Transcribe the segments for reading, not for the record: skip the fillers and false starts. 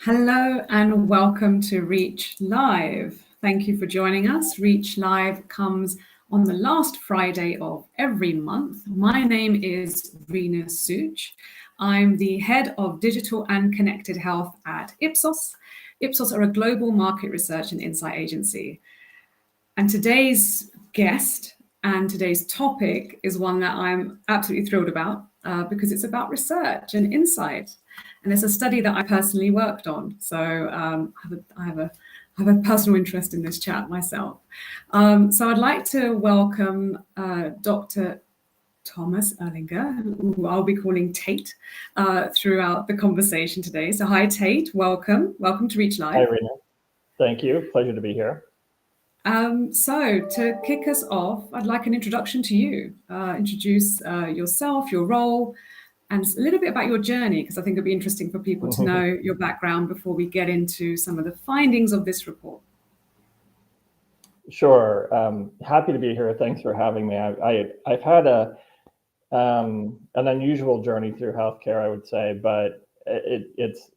Hello and welcome to Reach Live. Thank you for joining us. Reach Live comes on the last Friday of every month. My name is Reena Sooch. I'm the head of digital and connected health at Ipsos. Ipsos are a global market research and insight agency. And today's guest and today's topic is one that I'm absolutely thrilled about because it's about research and insight. And it's a study that I personally worked on. So I have a personal interest in this chat myself. So I'd like to welcome Dr. Thomas Erlinger, who I'll be calling Tate throughout the conversation today. So hi, Tate, welcome. Welcome to Reach Live. Hi, Reena. Thank you. Pleasure to be here. So to kick us off, I'd like an introduction to you. Introduce yourself, your role, and a little bit about your journey, because I think it'd be interesting for people to know your background before we get into some of the findings of this report. Sure. Happy to be here. Thanks for having me. I've had an unusual journey through healthcare, I would say, but it's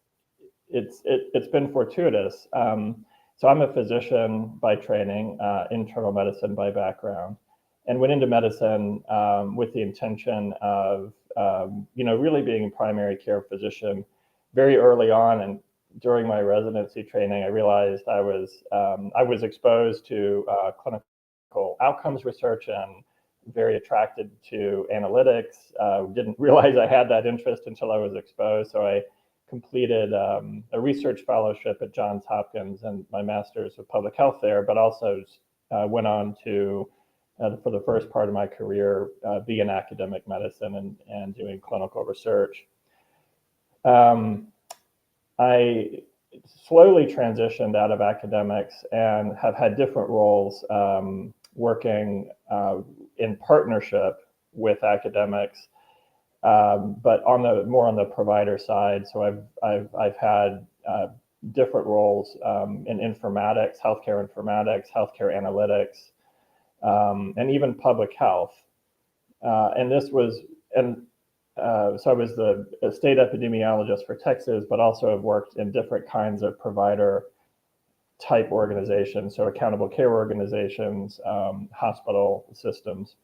been fortuitous. So I'm a physician by training, internal medicine by background, and went into medicine with the intention of really being a primary care physician very early on. And during my residency training, I realized I was exposed to clinical outcomes research and very attracted to analytics. Didn't realize I had that interest until I was exposed. So I completed a research fellowship at Johns Hopkins and my master's of public health there, but also went on to, for the first part of my career, be in academic medicine and doing clinical research. I slowly transitioned out of academics and have had different roles working in partnership with academics, but more on the provider side. So I've had different roles in informatics, healthcare analytics, and even public health. So I was the state epidemiologist for Texas, but also have worked in different kinds of provider type organizations, so accountable care organizations, hospital systems,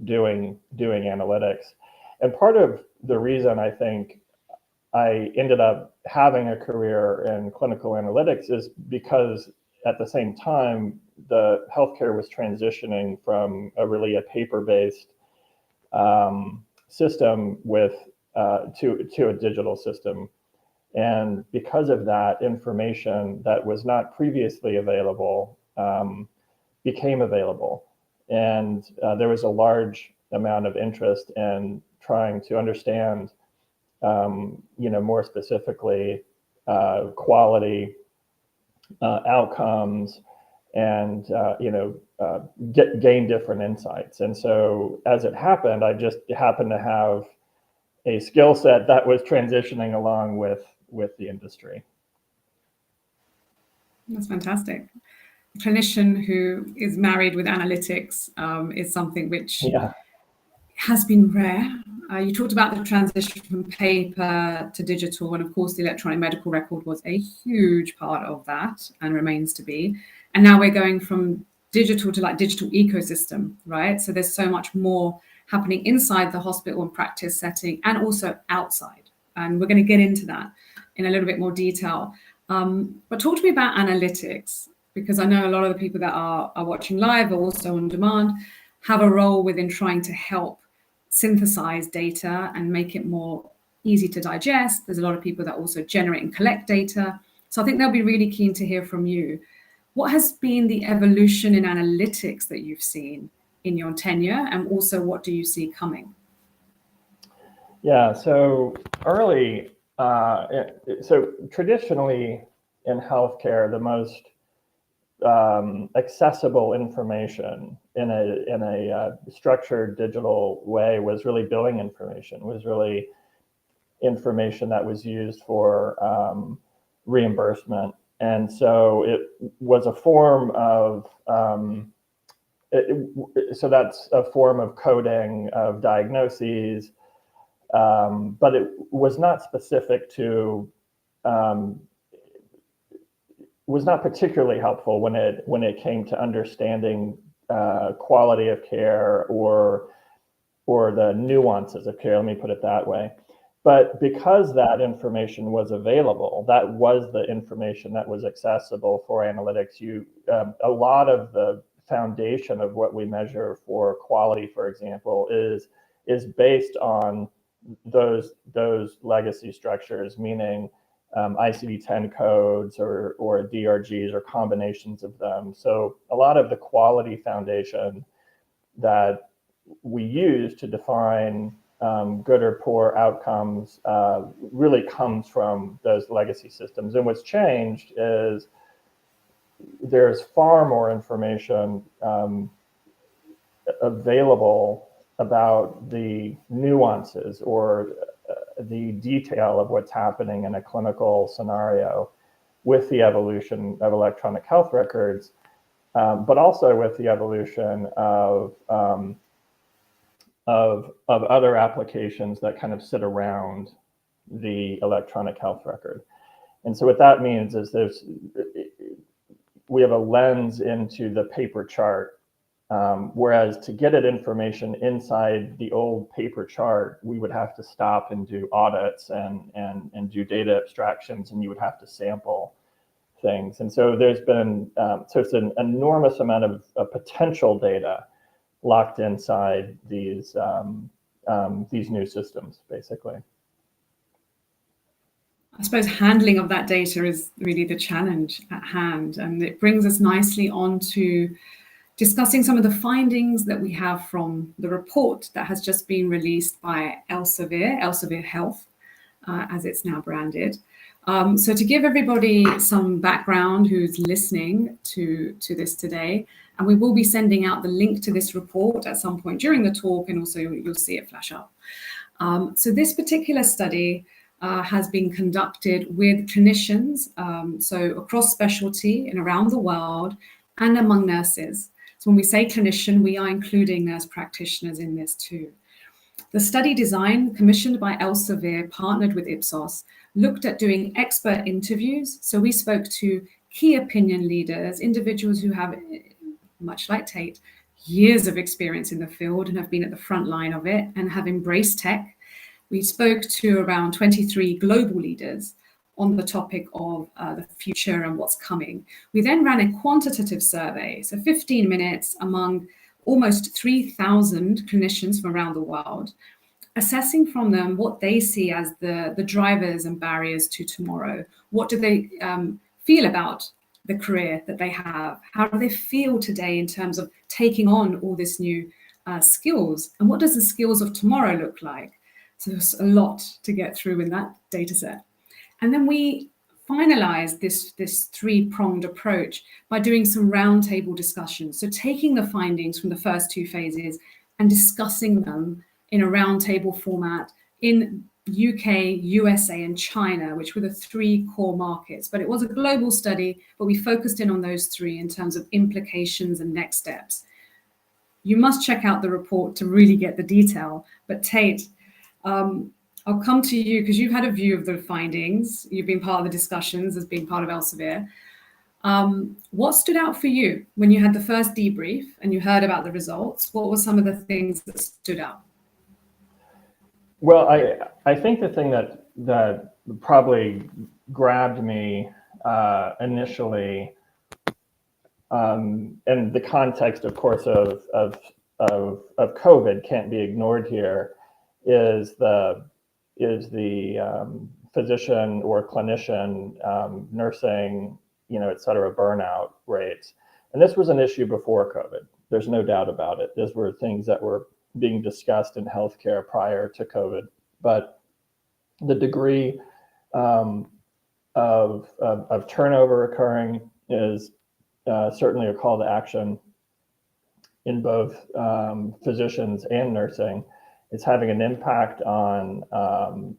doing analytics. And part of the reason I think I ended up having a career in clinical analytics is because at the same time, the healthcare was transitioning from a paper-based system to a digital system. And because of that, information that was not previously available became available. And there was a large amount of interest in trying to understand, more specifically, quality, outcomes, and gain different insights. And so, as it happened, I just happened to have a skill set that was transitioning along with the industry. That's fantastic. A clinician who is married with analytics is something which has been rare. You talked about the transition from paper to digital, and of course the electronic medical record was a huge part of that and remains to be. And now we're going from digital to digital ecosystem, right? So there's so much more happening inside the hospital and practice setting and also outside. And we're going to get into that in a little bit more detail. But talk to me about analytics, because I know a lot of the people that are watching live or also on demand have a role within trying to help synthesize data and make it more easy to digest. There's a lot of people that also generate and collect data. So I think they'll be really keen to hear from you. What has been the evolution in analytics that you've seen in your tenure, and also what do you see coming? Yeah, so traditionally in healthcare, the most accessible information in a structured digital way was really billing information, was really information that was used for reimbursement. And so it was a form of, so that's a form of coding of diagnoses, but it was not specific to was not particularly helpful when it came to understanding quality of care or the nuances of care. Let me put it that way. But because that information was available, that was the information that was accessible for analytics. A lot of the foundation of what we measure for quality, for example, is based on those legacy structures, meaning ICD-10 codes or DRGs or combinations of them. So a lot of the quality foundation that we use to define good or poor outcomes really comes from those legacy systems. And what's changed is there's far more information available about the nuances or the detail of what's happening in a clinical scenario with the evolution of electronic health records, but also with the evolution of other applications that kind of sit around the electronic health record. And so what that means is we have a lens into the paper chart, whereas to get at information inside the old paper chart, we would have to stop and do audits and do data abstractions, and you would have to sample things. And so there's been, so it's an enormous amount of potential data locked inside these new systems, basically. I suppose handling of that data is really the challenge at hand, and it brings us nicely on to discussing some of the findings that we have from the report that has just been released by Elsevier Health, as it's now branded. So to give everybody some background who's listening to this today, and we will be sending out the link to this report at some point during the talk, and also you'll see it flash up. So this particular study has been conducted with clinicians, so across specialty and around the world, and among nurses. So when we say clinician, we are including nurse practitioners in this too. The study design, commissioned by Elsevier, partnered with Ipsos, looked at doing expert interviews. So we spoke to key opinion leaders, individuals who have, much like Tate, years of experience in the field and have been at the front line of it and have embraced tech. We spoke to around 23 global leaders on the topic of the future and what's coming. We then ran a quantitative survey, so 15 minutes among almost 3,000 clinicians from around the world, assessing from them what they see as the drivers and barriers to tomorrow. What do they feel about the career that they have? How do they feel today in terms of taking on all this new skills? And what does the skills of tomorrow look like? So there's a lot to get through in that data set. And then we finalized this three-pronged approach by doing some roundtable discussions. So taking the findings from the first two phases and discussing them in a roundtable format in UK, USA, and China, which were the three core markets. But it was a global study, but we focused in on those three in terms of implications and next steps. You must check out the report to really get the detail. But Tate, I'll come to you because you've had a view of the findings. You've been part of the discussions as being part of Elsevier. What stood out for you when you had the first debrief and you heard about the results? What were some of the things that stood out? Well, I think the thing that probably grabbed me initially, and the context, of course, of COVID can't be ignored here, is the physician or clinician, nursing, et cetera, burnout rates. And this was an issue before COVID. There's no doubt about it. These were things that were being discussed in healthcare prior to COVID. But the degree of turnover occurring is certainly a call to action in both physicians and nursing. It's having an impact on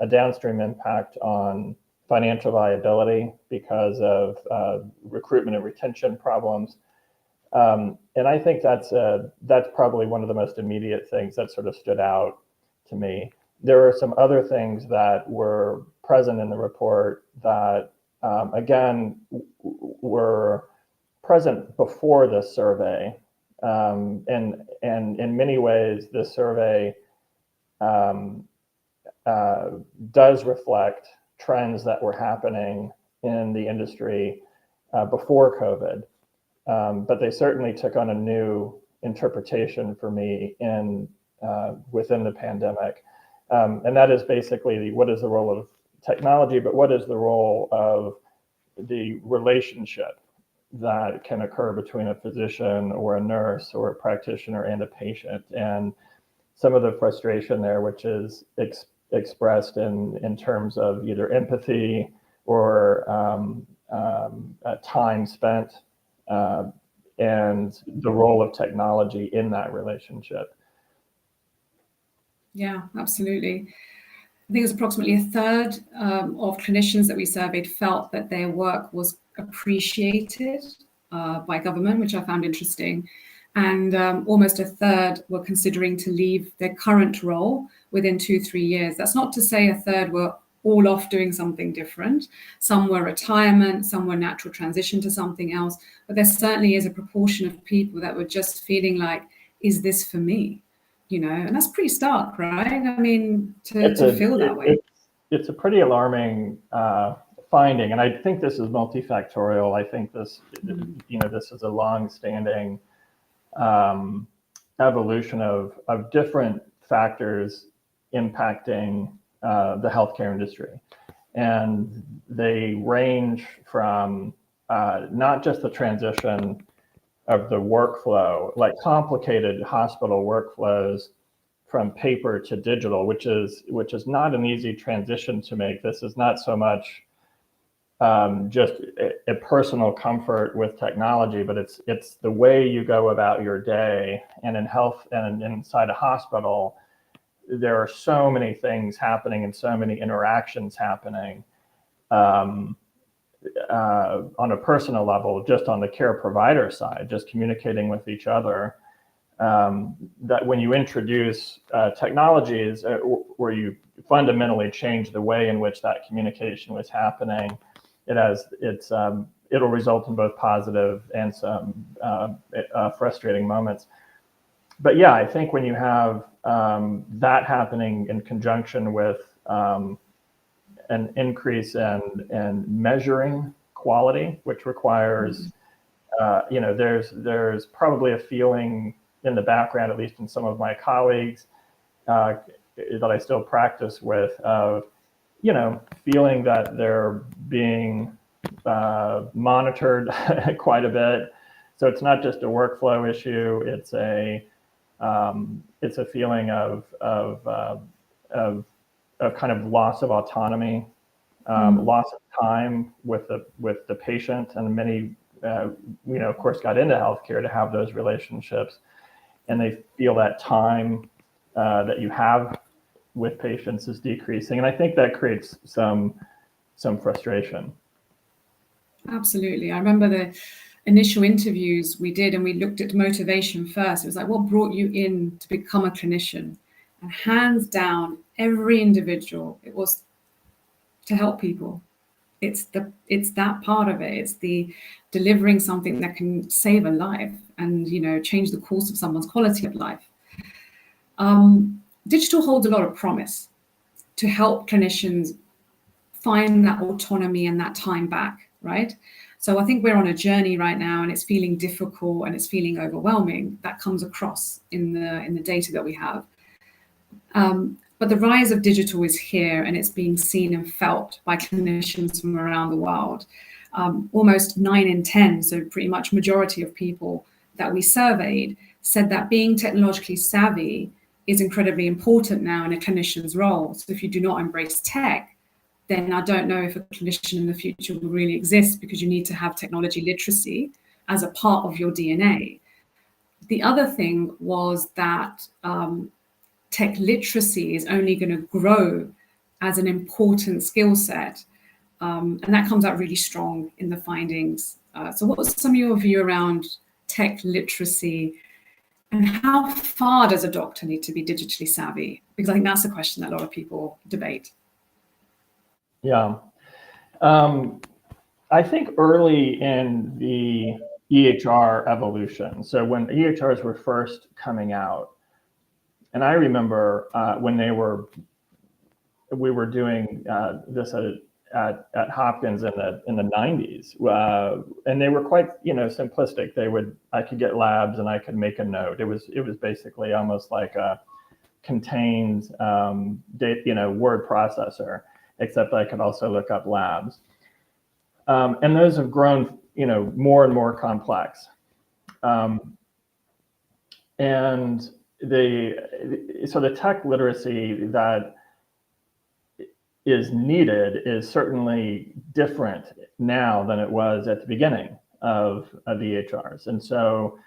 a downstream impact on financial viability because of recruitment and retention problems. And I think that's probably one of the most immediate things that sort of stood out to me. There are some other things that were present in the report that, again, were present before this survey. And in many ways, this survey does reflect trends that were happening in the industry before COVID. But they certainly took on a new interpretation for me within the pandemic. And that is basically what is the role of technology, but what is the role of the relationship that can occur between a physician or a nurse or a practitioner and a patient. And some of the frustration there, which is expressed in terms of either empathy or time spent, and the role of technology in that relationship. Yeah, absolutely. I think it was approximately a third of clinicians that we surveyed felt that their work was appreciated by government, which I found interesting. And almost a third were considering to leave their current role within 2-3 years. That's not to say a third were all off doing something different. Some were retirement, some were natural transition to something else. But there certainly is a proportion of people that were just feeling like, is this for me? You know, and that's pretty stark, right? I mean, to feel that way. It's a pretty alarming finding, and I think this is multifactorial. I think this, this is a long-standing evolution of different factors impacting the healthcare industry, and they range from not just the transition of the workflow, like complicated hospital workflows from paper to digital, which is not an easy transition to make. This is not so much just a personal comfort with technology, but it's the way you go about your day. And in health and inside a hospital, there are so many things happening and so many interactions happening. On a personal level, just on the care provider side, just communicating with each other, that when you introduce technologies where you fundamentally change the way in which that communication was happening, it'll result in both positive and some frustrating moments. But yeah, I think when you have that happening in conjunction with an increase in measuring quality, which requires, there's probably a feeling in the background, at least in some of my colleagues that I still practice with, of, feeling that they're being monitored quite a bit. So it's not just a workflow issue; it's a feeling of kind of loss of autonomy, loss of time with the patient, and many, of course, got into healthcare to have those relationships, and they feel that time that you have with patients is decreasing, and I think that creates some frustration. Absolutely. I remember the initial interviews we did, and we looked at motivation first. It was like, what brought you in to become a clinician? And hands down, every individual, it was to help people. It's that part of it. It's the delivering something that can save a life and, change the course of someone's quality of life. Digital holds a lot of promise to help clinicians find that autonomy and that time back, right? So I think we're on a journey right now, and it's feeling difficult and it's feeling overwhelming. That comes across in the data that we have. But the rise of digital is here, and it's being seen and felt by clinicians from around the world. Almost 9 in 10, so pretty much majority of people that we surveyed said that being technologically savvy is incredibly important now in a clinician's role. So if you do not embrace tech, then I don't know if a clinician in the future will really exist, because you need to have technology literacy as a part of your DNA. The other thing was that tech literacy is only going to grow as an important skill set. And that comes out really strong in the findings. So what's some of your view around tech literacy, and how far does a doctor need to be digitally savvy? Because I think that's a question that a lot of people debate. Yeah. I think early in the EHR evolution, so when EHRs were first coming out, and I remember when we were doing this at Hopkins in the 90s, and they were quite simplistic. I could get labs and I could make a note. It was basically almost like a contained word processor, except I could also look up labs. And those have grown, more and more complex. And the tech literacy that is needed is certainly different now than it was at the beginning of EHRs. And so,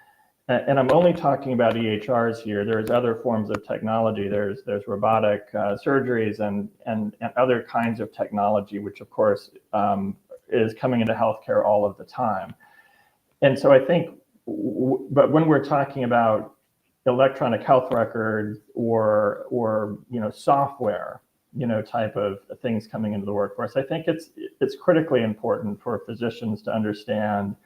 and I'm only talking about EHRs here. There's other forms of technology. There's robotic surgeries and other kinds of technology, which of course is coming into healthcare all of the time. And so I think, but when we're talking about electronic health records or software, type of things coming into the workforce, I think it's critically important for physicians to understand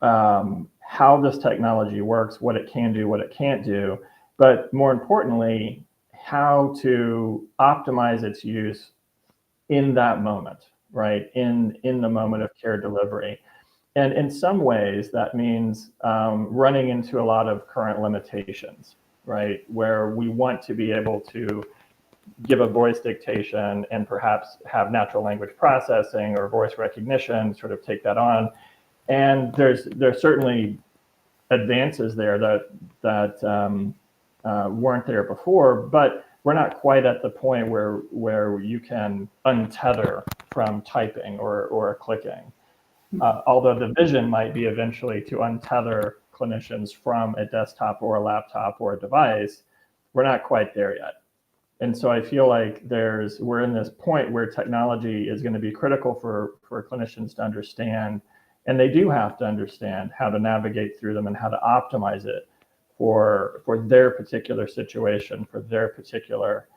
how this technology works, what it can do, what it can't do, but more importantly, how to optimize its use in that moment, right? In the moment of care delivery. And in some ways, that means running into a lot of current limitations, right? Where we want to be able to give a voice dictation and perhaps have natural language processing or voice recognition, sort of take that on. And there's certainly advances there that weren't there before, but we're not quite at the point where you can untether from typing or clicking. Although the vision might be eventually to untether clinicians from a desktop or a laptop or a device, we're not quite there yet. And so I feel like we're in this point where technology is going to be critical for clinicians to understand, and they do have to understand how to navigate through them and how to optimize it for their particular situation, for their particular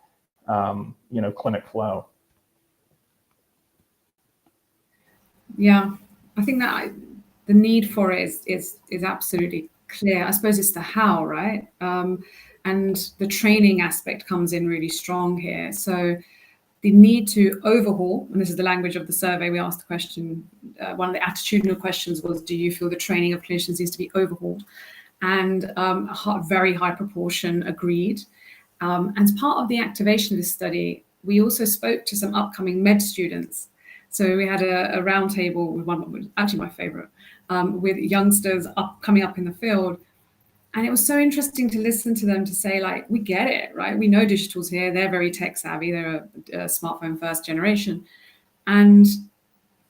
clinic flow. Yeah, I think that the need for it is absolutely clear. I suppose it's the how, right? And the training aspect comes in really strong here. So the need to overhaul, and this is the language of the survey, we asked the question, one of the attitudinal questions was, do you feel the training of clinicians needs to be overhauled? And a very high proportion agreed. And as part of the activation of this study, we also spoke to some upcoming med students. So we had a roundtable with one, actually my favorite, with youngsters coming up in the field. And it was so interesting to listen to them to say, like, we get it, right? We know digital's here. They're very tech savvy. They're a smartphone first generation. And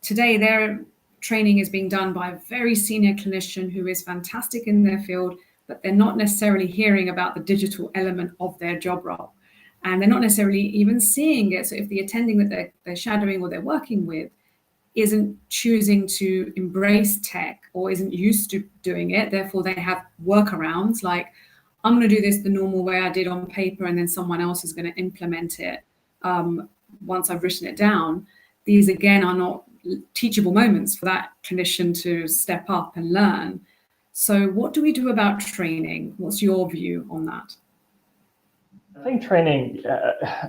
today their training is being done by a very senior clinician who is fantastic in their field, but they're not necessarily hearing about the digital element of their job role. And they're not necessarily even seeing it. So if the attending that they're shadowing or they're working with isn't choosing to embrace tech or isn't used to doing it, therefore they have workarounds like, I'm going to do this the normal way I did on paper, and then someone else is going to implement it once I've written it down. These, again, are not teachable moments for that clinician to step up and learn. So what do we do about training? What's your view on that? I think training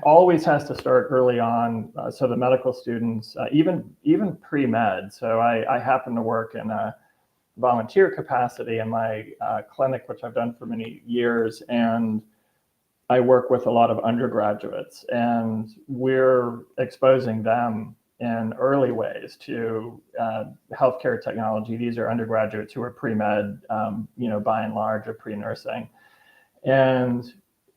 always has to start early on. So the medical students, even pre-med. So I happen to work in a volunteer capacity in my clinic, which I've done for many years, and I work with a lot of undergraduates, and we're exposing them in early ways to healthcare technology. These are undergraduates who are pre-med, by and large, or pre-nursing, and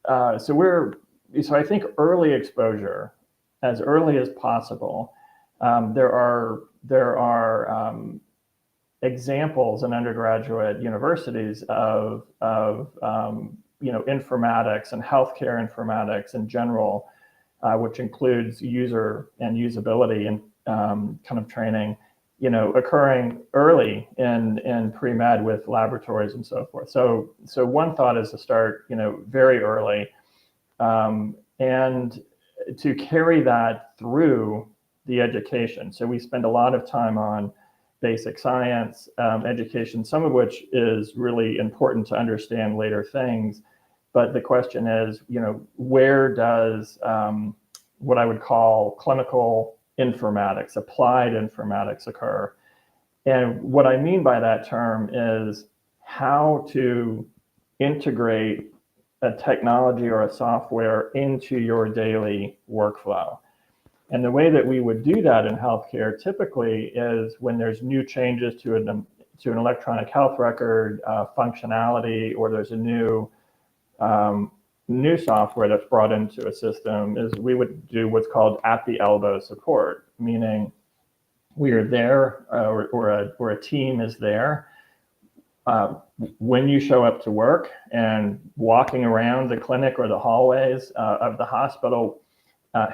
so I think early exposure, as early as possible. There are examples in undergraduate universities of informatics and healthcare informatics in general, which includes user and usability and kind of training, occurring early in pre-med with laboratories and so forth. So one thought is to start, very early, and to carry that through the education. So we spend a lot of time on basic science education, some of which is really important to understand later things. But the question is, where does what I would call clinical informatics, applied informatics occur? And what I mean by that term is how to integrate a technology or a software into your daily workflow. And the way that we would do that in healthcare typically is when there's new changes to an electronic health record functionality, or there's a new software that's brought into a system, is we would do what's called at the elbow support, meaning we are there, or a team is there when you show up to work and walking around the clinic or the hallways of the hospital,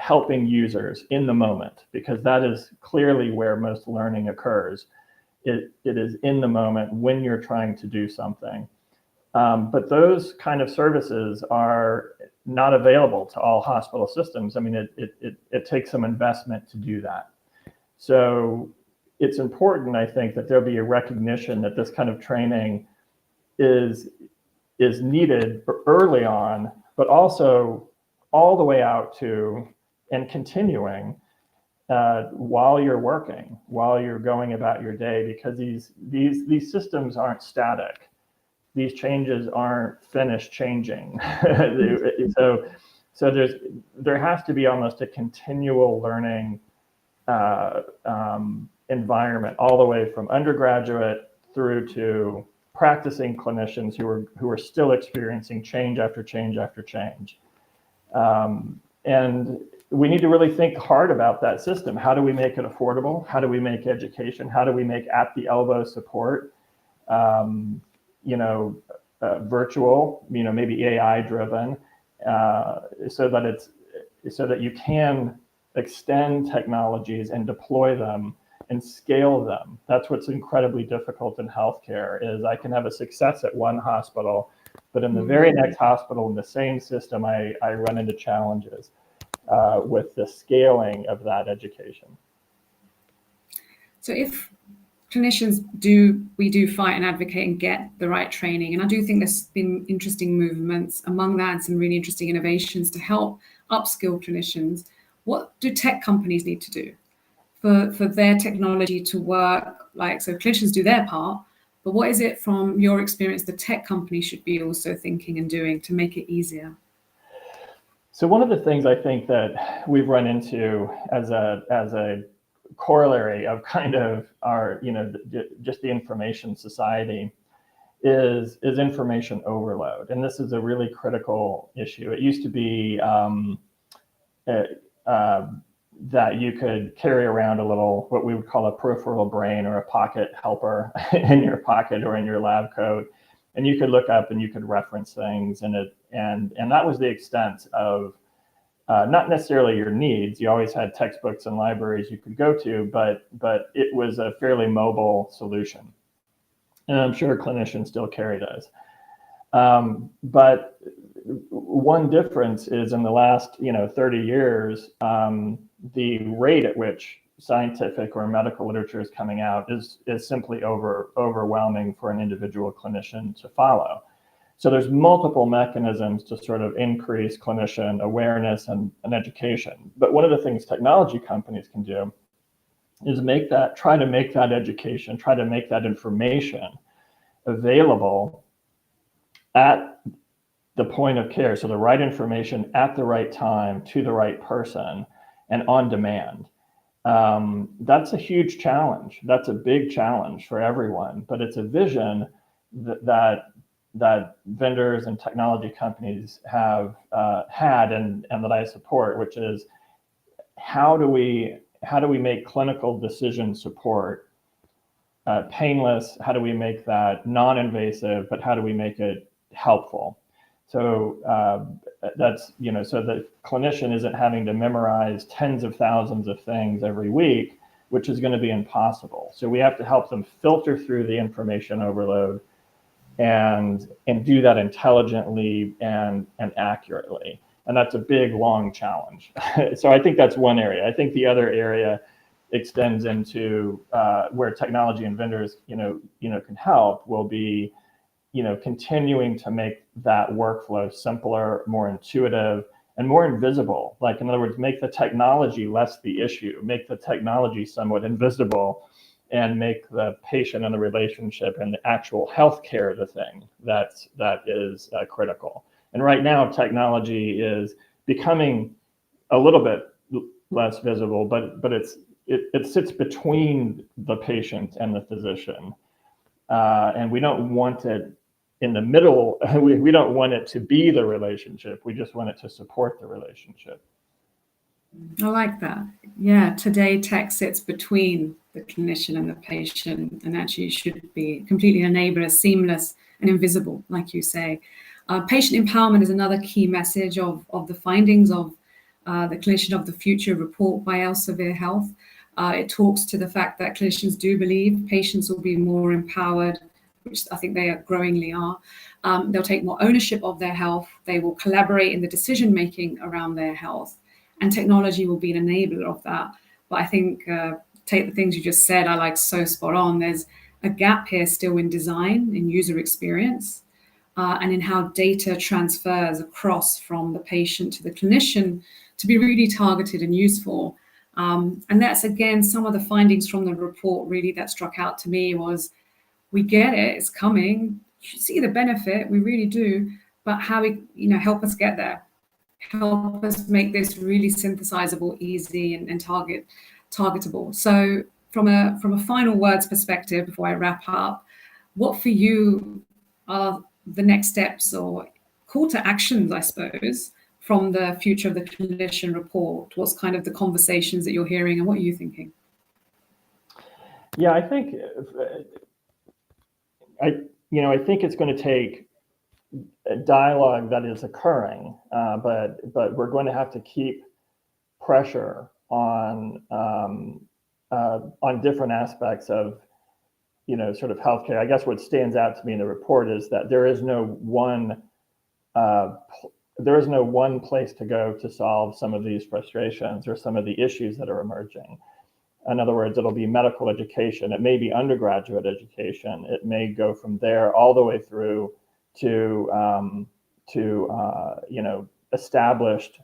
helping users in the moment, because that is clearly where most learning occurs. It is in the moment when you're trying to do something. But those kind of services are not available to all hospital systems. I mean, it takes some investment to do that. So it's important, I think, that there be a recognition that this kind of training is needed early on, but also all the way out to and continuing while you're working, while you're going about your day, because these systems aren't static. These changes aren't finished changing. So there has to be almost a continual learning environment, all the way from undergraduate through to practicing clinicians who are still experiencing change after change after change. And we need to really think hard about that system. How do we make it affordable? How do we make education? How do we make at the elbow support, virtual, maybe AI driven, so that you can extend technologies and deploy them and scale them. That's what's incredibly difficult in healthcare, is I can have a success at one hospital, but in the very next hospital in the same system, I run into challenges with the scaling of that education. So if clinicians we do fight and advocate and get the right training, and I do think there's been interesting movements among that and some really interesting innovations to help upskill clinicians, what do tech companies need to do for their technology to work? So clinicians do their part, but what is it from your experience the tech company should be also thinking and doing to make it easier? So one of the things I think that we've run into as a corollary of kind of our, just the information society is information overload. And this is a really critical issue. It used to be that you could carry around a little, what we would call a peripheral brain, or a pocket helper in your pocket or in your lab coat. And you could look up and you could reference things, and that was the extent of not necessarily your needs. You always had textbooks and libraries you could go to, but it was a fairly mobile solution. And I'm sure clinicians still carry those. But one difference is in the last 30 years, the rate at which scientific or medical literature is coming out is simply overwhelming for an individual clinician to follow. So there's multiple mechanisms to sort of increase clinician awareness and education. But one of the things technology companies can do is try to make that education, try to make that information available at the point of care. So the right information at the right time to the right person and on demand. That's a huge challenge. That's a big challenge for everyone, but it's a vision that vendors and technology companies have had and that I support, which is how do we make clinical decision support painless? How do we make that non-invasive, but how do we make it helpful? So that's, so the clinician isn't having to memorize tens of thousands of things every week, which is going to be impossible. So we have to help them filter through the information overload and do that intelligently and accurately. And that's a big, long challenge. So I think that's one area. I think the other area extends into where technology and vendors, can help, will be, continuing to make that workflow simpler, more intuitive, and more invisible. Like, in other words, make the technology less the issue, make the technology somewhat invisible, and make the patient and the relationship and the actual healthcare the thing that is critical. And right now, technology is becoming a little bit less visible, but it sits between the patient and the physician, and we don't want it in the middle. We don't want it to be the relationship. We just want it to support the relationship. I like that. Yeah, today tech sits between the clinician and the patient, and actually should be completely enabler, seamless and invisible, like you say. Patient empowerment is another key message of the findings of the Clinician of the Future report by Elsevier Health. It talks to the fact that clinicians do believe patients will be more empowered, which I think they growingly are. They'll take more ownership of their health. They will collaborate in the decision-making around their health, and technology will be an enabler of that. But I think, Tate, the things you just said, I like so spot on. There's a gap here still in design, in user experience, and in how data transfers across from the patient to the clinician to be really targeted and useful. And that's, again, some of the findings from the report really that struck out to me was, we get it, it's coming, you see the benefit, we really do, but how we, help us get there. Help us make this really synthesizable, easy, and targetable. So from a final words perspective, before I wrap up, what for you are the next steps or call to actions, I suppose, from the Future of the Clinician report? What's kind of the conversations that you're hearing, and what are you thinking? Yeah, I think it's going to take a dialogue that is occurring, but we're going to have to keep pressure on different aspects of sort of healthcare. I guess what stands out to me in the report is that there is no one place to go to solve some of these frustrations or some of the issues that are emerging. In other words, it'll be medical education. It may be undergraduate education. It may go from there all the way through to established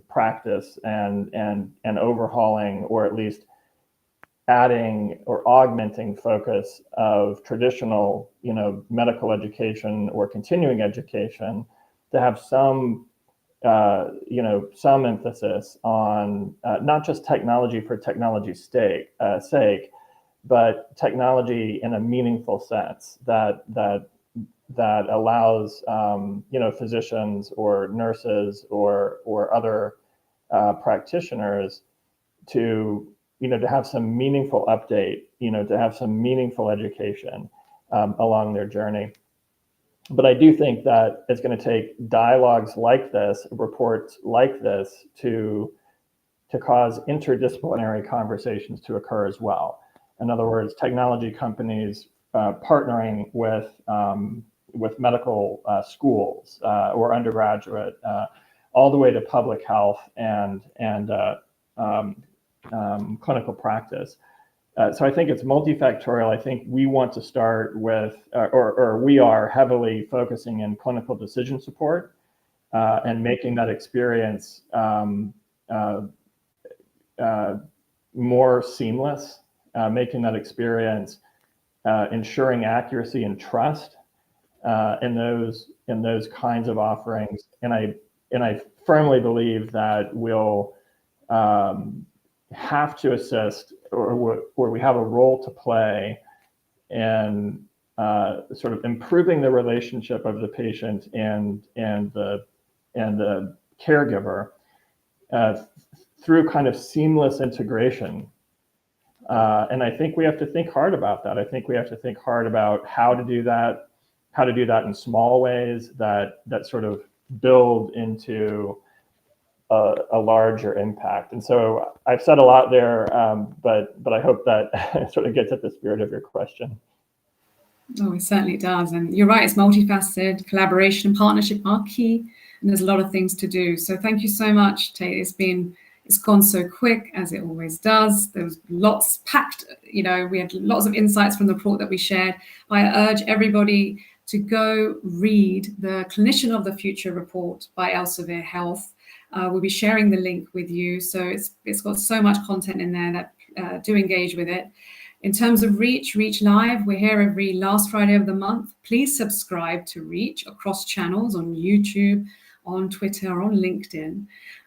practice and overhauling, or at least adding or augmenting focus of traditional medical education or continuing education to have some emphasis on not just technology for technology's sake, but technology in a meaningful sense that allows physicians or nurses or other practitioners to have some meaningful update, to have some meaningful education along their journey. But I do think that it's going to take dialogues like this, reports like this, to cause interdisciplinary conversations to occur as well. In other words, technology companies partnering with medical schools or undergraduate, all the way to public health and clinical practice. So I think it's multifactorial. I think we want to start with, or we are heavily focusing in clinical decision support and making that experience more seamless, making that experience ensuring accuracy and trust in those kinds of offerings. And I firmly believe that we'll have to assist, or we have a role to play in sort of improving the relationship of the patient and the caregiver through kind of seamless integration. And I think we have to think hard about that. I think we have to think hard about how to do that in small ways that sort of build into a larger impact. And so I've said a lot there, but I hope that sort of gets at the spirit of your question. Oh, it certainly does. And you're right, it's multifaceted. Collaboration and partnership are key. and there's a lot of things to do. So thank you so much, Tate. It's gone so quick, as it always does. There was lots packed, we had lots of insights from the report that we shared. I urge everybody to go read the Clinician of the Future report by Elsevier Health. We'll be sharing the link with you. So it's got so much content in there that do engage with it. In terms of Reach Live, we're here every last Friday of the month. Please subscribe to Reach across channels on YouTube, on Twitter, on LinkedIn.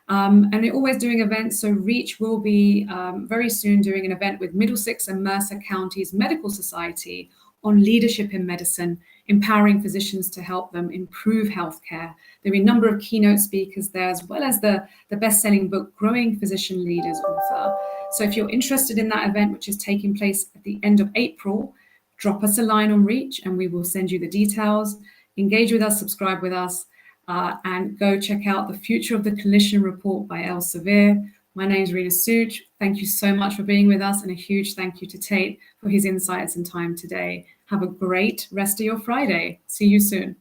And we're always doing events. So Reach will be very soon doing an event with Middlesex and Mercer Counties Medical Society on leadership in medicine, empowering physicians to help them improve healthcare. There'll be a number of keynote speakers there, as well as the best-selling book, Growing Physician Leaders author. So if you're interested in that event, which is taking place at the end of April, drop us a line on Reach and we will send you the details. Engage with us, subscribe with us, and go check out the Future of the Clinician report by Elsevier. My name is Reena Sooch. Thank you so much for being with us, and a huge thank you to Tate for his insights and time today. Have a great rest of your Friday. See you soon.